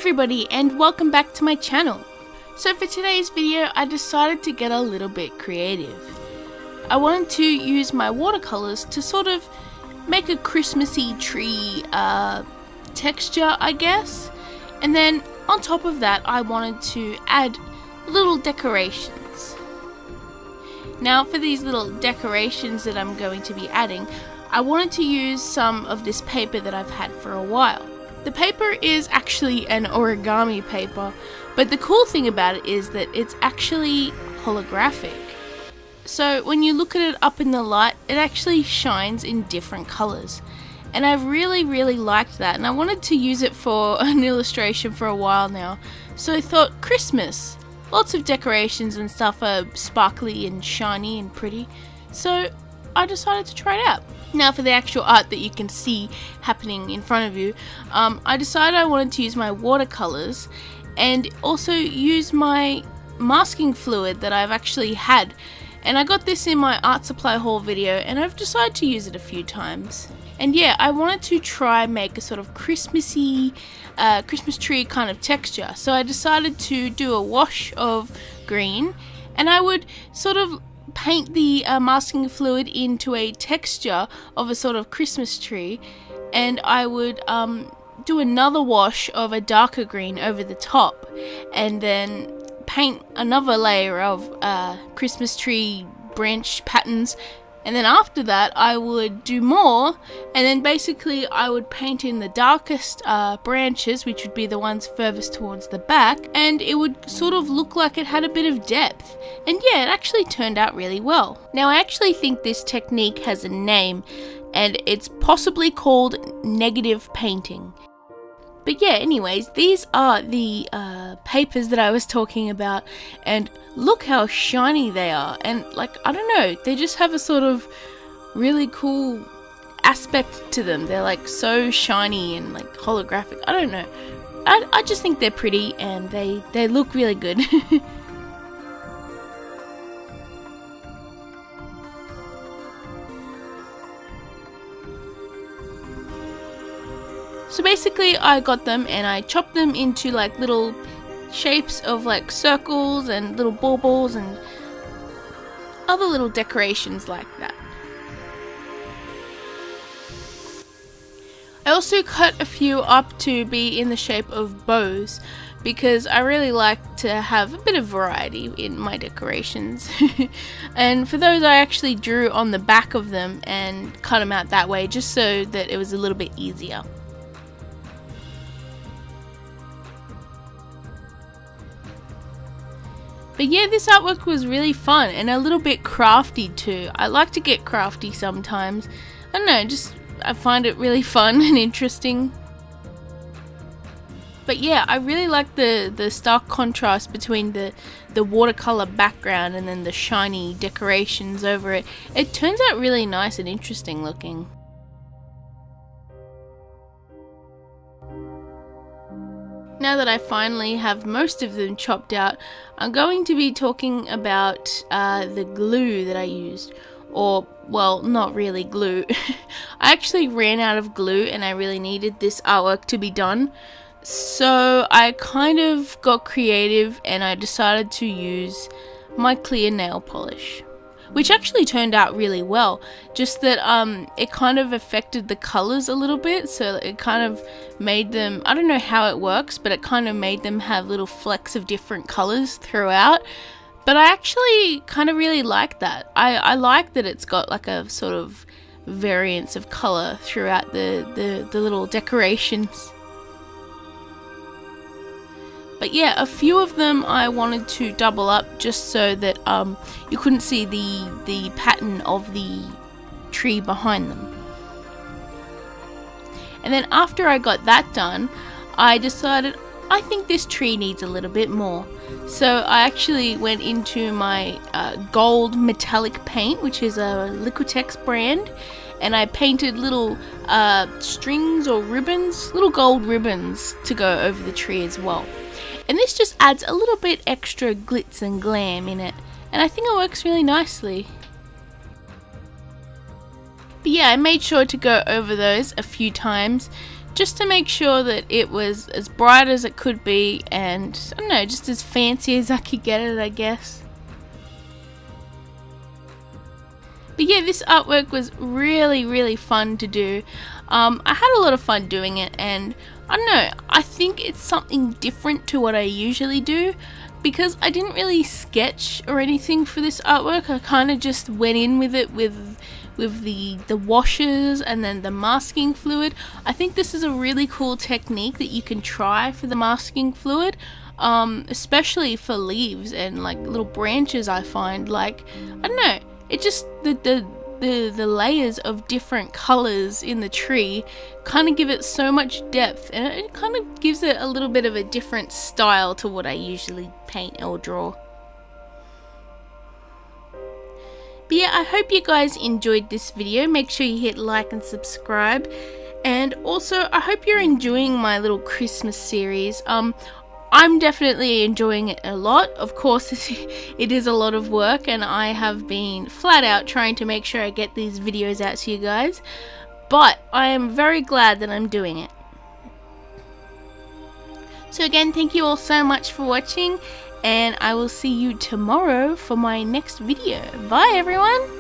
everybody, and welcome back to my channel. So for today's video I decided to get a little bit creative. I wanted to use my watercolors to sort of make a Christmassy tree texture, I guess, and then on top of that I wanted to add little decorations. Now for these little decorations that I'm going to be adding, I wanted to use some of this paper that I've had for a while. The paper is actually an origami paper, but the cool thing about it is that it's actually holographic. So when you look at it up in the light, it actually shines in different colors. And I really liked that, and I wanted to use it for an illustration for a while now. So I thought, Christmas, lots of decorations and stuff are sparkly and shiny and pretty. So I decided to try it out. Now for the actual art that you can see happening in front of you, I decided I wanted to use my watercolors and also use my masking fluid that I've actually had. And I got this in my art supply haul video, and I've decided to use it a few times. And yeah, I wanted to try make a sort of Christmassy, Christmas tree kind of texture. So I decided to do a wash of green, and I would sort of paint the masking fluid into a texture of a sort of Christmas tree, and I would do another wash of a darker green over the top, and then paint another layer of Christmas tree branch patterns, and then after that I would do more, and then basically I would paint in the darkest branches, which would be the ones furthest towards the back, and it would sort of look like it had a bit of depth. And yeah, it actually turned out really well. Now I actually think this technique has a name, and it's possibly called negative painting. But yeah, anyways, these are the papers that I was talking about, and look how shiny they are. And like, I don't know, they just have a sort of really cool aspect to them. They're like so shiny and like holographic. I don't know. I just think they're pretty, and they look really good. So basically I got them and I chopped them into like little shapes of like circles and little baubles and other little decorations like that. I also cut a few up to be in the shape of bows, because I really like to have a bit of variety in my decorations. And for those I actually drew on the back of them and cut them out that way, just so that it was a little bit easier. But yeah, this artwork was really fun and a little bit crafty too. I like to get crafty sometimes. I don't know, I find it really fun and interesting. But yeah, I really like the stark contrast between the watercolor background and then the shiny decorations over it. It turns out really nice and interesting looking. Now that I finally have most of them chopped out, I'm going to be talking about the glue that I used. Or, well, not really glue. I actually ran out of glue and I really needed this artwork to be done. So I kind of got creative and I decided to use my clear nail polish, which actually turned out really well. Just that it kind of affected the colors a little bit, so it kind of made them, I don't know how it works, but it kind of made them have little flecks of different colors throughout. But I actually kind of really like that. I like that it's got like a sort of variance of color throughout the little decorations. But yeah, a few of them I wanted to double up just so that you couldn't see the pattern of the tree behind them. And then after I got that done, I decided I think this tree needs a little bit more. So I actually went into my gold metallic paint, which is a Liquitex brand, and I painted little strings or ribbons, little gold ribbons to go over the tree as well. And this just adds a little bit extra glitz and glam in it, and I think it works really nicely. But yeah, I made sure to go over those a few times just to make sure that it was as bright as it could be, and I don't know, just as fancy as I could get it, I guess. But yeah, this artwork was really fun to do. I had a lot of fun doing it, and I don't know, I think it's something different to what I usually do, because I didn't really sketch or anything for this artwork. I kind of just went in with it with the washes and then the masking fluid. I think this is a really cool technique that you can try for the masking fluid, especially for leaves and like little branches. I find, like, I don't know, it just the layers of different colors in the tree kind of give it so much depth, and it kind of gives it a little bit of a different style to what I usually paint or draw. But yeah, I hope you guys enjoyed this video. Make sure you hit like and subscribe, and also I hope you're enjoying my little Christmas series. I'm definitely enjoying it a lot. Of course, it is a lot of work, and I have been flat out trying to make sure I get these videos out to you guys, but I am very glad that I'm doing it. So again, thank you all so much for watching, and I will see you tomorrow for my next video. Bye everyone!